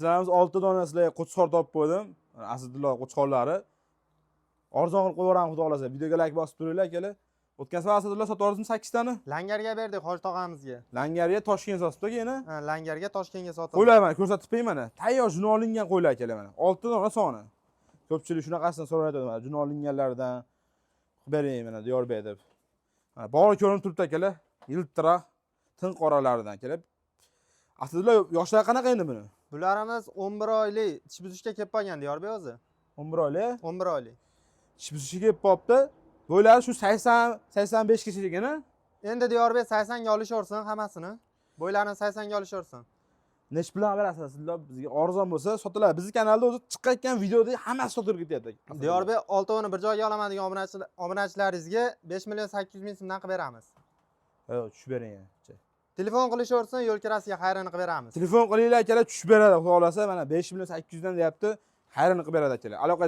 Bizlarimiz 6 dona sizlarga qo'chqor topib qo'ydim. Asadullo qo'chqorlari. Arzon qilib qo'yaveramiz xudo xolasa. Videoga like bosib turinglar akalar. O'tgan safar Asadullo sotib yubordim 8 tani. Langarga berdik Hoji tog'amizga. Langarga Toshkent sotibdi yana. Ha, Langarga Toshkentga sotib. Qo'ylar mana ko'rsatib qo'ying mana. Tayyor jun olingan qo'ylar akalar mana. 6 dona soni. Ko'pchilik shunaqasidan so'raydi mana jun olinganlardan. Bering mana Diyorbek deb. Mana bor ko'rinib turibdi akalar. Yiltiroq tin qoralaridan kelib. Aslida yoshlari qanaqa endi buni? Bularimiz 11 oylik tish buzishga kelib qolgan Diyorbek o'zi. 11 oylik. 11 oylik. Tish buzishga kelib qolibdi. Bo'ylari shu 80-85 gacha ekan. Endi Diyorbek 80 ga olishaversin hammasini. Bo'ylarini 80 ga olishaversin. Nech bilan berasiz? Sizlar bizga arzon bo'lsa sotiladi. Bizning kanalda o'zi chiqqan videoda hammasi sotilib ketyapti. Diyorbek 6 oni bir joyga olaman degan obunachilaringizga 5 million 800 ming so'mdan qilib beramiz. Ha, tushib bering. Telefon qilishaversin, yo'l kirasiga xayrini qilib beramiz. Telefon qilinglar akalar, tushib beradi. Xudo xolasa mana 5 million 800 dan deyapti. Xayrini qilib beradi akalar. Aloqa